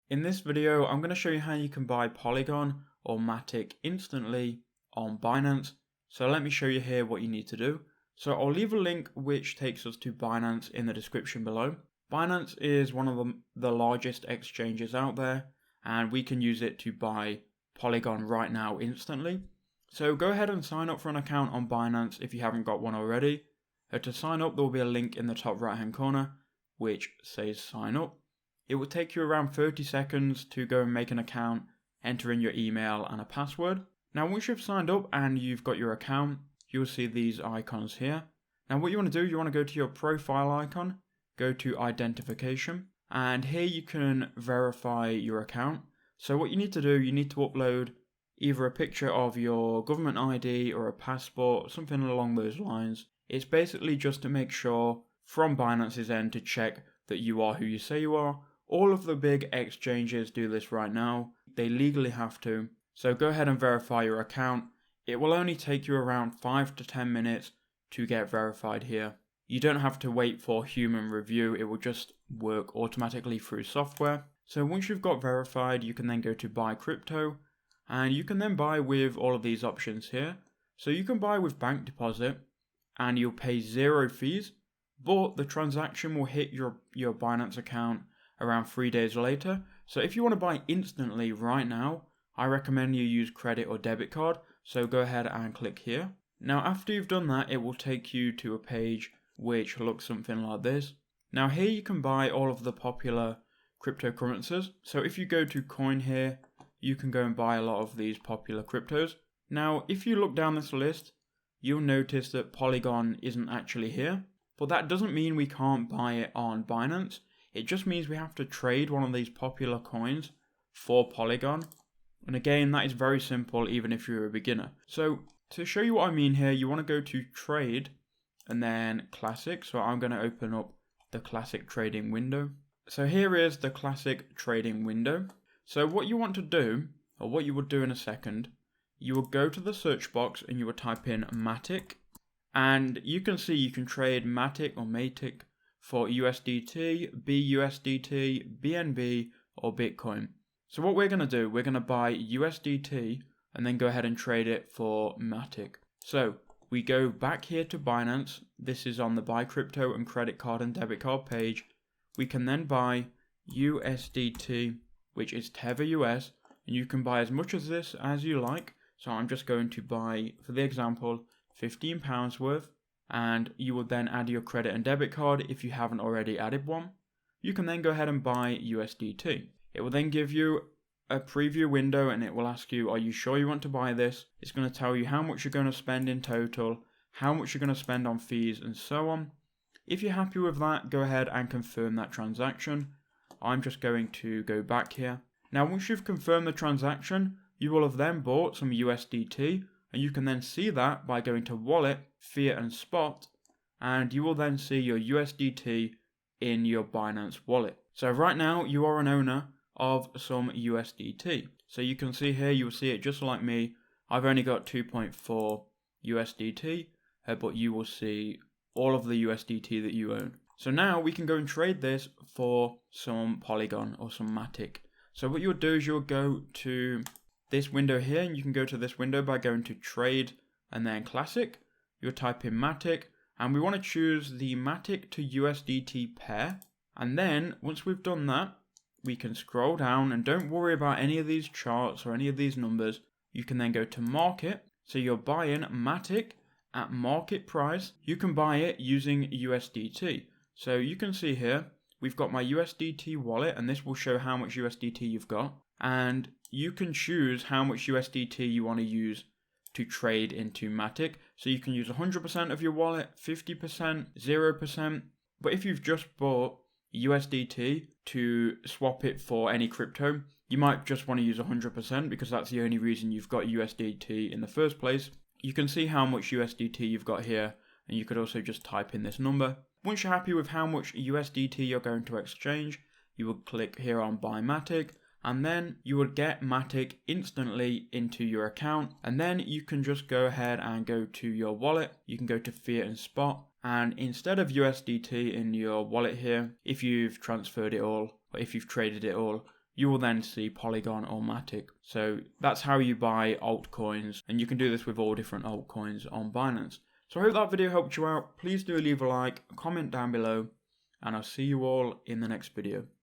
In this video, I'm going to show you how you can buy Polygon or MATIC instantly on Binance. So let me show you here what you need to do. So I'll leave a link which takes us to Binance in the description below. Binance is one of the largest exchanges out there, and we can use it to buy Polygon right now instantly. So go ahead and sign up for an account on Binance if you haven't got one already. To sign up, there will be a link in the top right hand corner which says sign up. It will take you around 30 seconds to go and make an account, enter in your email and a password. Now once you've signed up and you've got your account, you'll see these icons here. Now what you want to do, you want to go to your profile icon, go to identification, and here you can verify your account. So what you need to do, you need to upload either a picture of your government ID or a passport, something along those lines. It's basically just to make sure from Binance's end to check that you are who you say you are. All of the big exchanges do this right now. They legally have to. So go ahead and verify your account. It will only take you around 5 to 10 minutes to get verified here. You don't have to wait for human review. It will just work automatically through software. So once you've got verified, you can then go to buy crypto, and you can then buy with all of these options here. So you can buy with bank deposit and you'll pay 0 fees, but the transaction will hit your Binance account around 3 days later. So if you want to buy instantly right now, I recommend you use credit or debit card. So go ahead and click here. Now after you've done that, it will take you to a page which looks something like this. Now here you can buy all of the popular cryptocurrencies. So if you go to coin here, you can go and buy a lot of these popular cryptos. Now if you look down this list, you'll notice that Polygon isn't actually here. But that doesn't mean we can't buy it on Binance. It just means we have to trade one of these popular coins for Polygon. And again, that is very simple even if you're a beginner. So to show you what I mean here, you want to go to trade and then classic. So I'm going to open up the classic trading window. So here is the classic trading window. So what you want to do, or what you would do in a second, you will go to the search box and you will type in MATIC. And you can see you can trade MATIC or MATIC for USDT, BUSDT, BNB, or Bitcoin. So what we're going to do, we're going to buy USDT and then go ahead and trade it for MATIC. So we go back here to Binance. This is on the buy crypto and credit card and debit card page. We can then buy USDT, which is Tether US, and you can buy as much of this as you like. So I'm just going to buy, for the example, £15 worth, and you will then add your credit and debit card if you haven't already added one. You can then go ahead and buy USDT. It will then give you a preview window and it will ask you, are you sure you want to buy this? It's going to tell you how much you're going to spend in total, how much you're going to spend on fees, and so on. If you're happy with that, go ahead and confirm that transaction. I'm just going to go back here. Now once you've confirmed the transaction, you will have then bought some USDT, and you can then see that by going to wallet, fiat and spot, and you will then see your USDT in your Binance wallet. So right now you are an owner of some USDT. So you can see here, you will see it just like me. I've only got 2.4 USDT, but you will see all of the USDT that you own. So now we can go and trade this for some Polygon or some MATIC. So what you'll do is you'll go to this window here, and you can go to this window by going to trade and then classic. You'll type in MATIC, and we want to choose the MATIC to USDT pair. And then once we've done that, we can scroll down, and don't worry about any of these charts or any of these numbers. You can then go to market. So you're buying MATIC at market price. You can buy it using USDT. So you can see here, we've got my USDT wallet, and this will show how much USDT you've got. And you can choose how much USDT you want to use to trade into MATIC. So you can use 100% of your wallet, 50%, 0%. But if you've just bought USDT to swap it for any crypto, you might just want to use 100% because that's the only reason you've got USDT in the first place. You can see how much USDT you've got here, and you could also just type in this number. Once you're happy with how much USDT you're going to exchange, you will click here on buy MATIC, and then you would get MATIC instantly into your account, and then you can just go ahead and go to your wallet. You can go to fiat and spot, and instead of USDT in your wallet here, if you've transferred it all, or if you've traded it all, you will then see Polygon or MATIC. So that's how you buy altcoins, and you can do this with all different altcoins on Binance. So I hope that video helped you out. Please do leave a like, comment down below, and I'll see you all in the next video.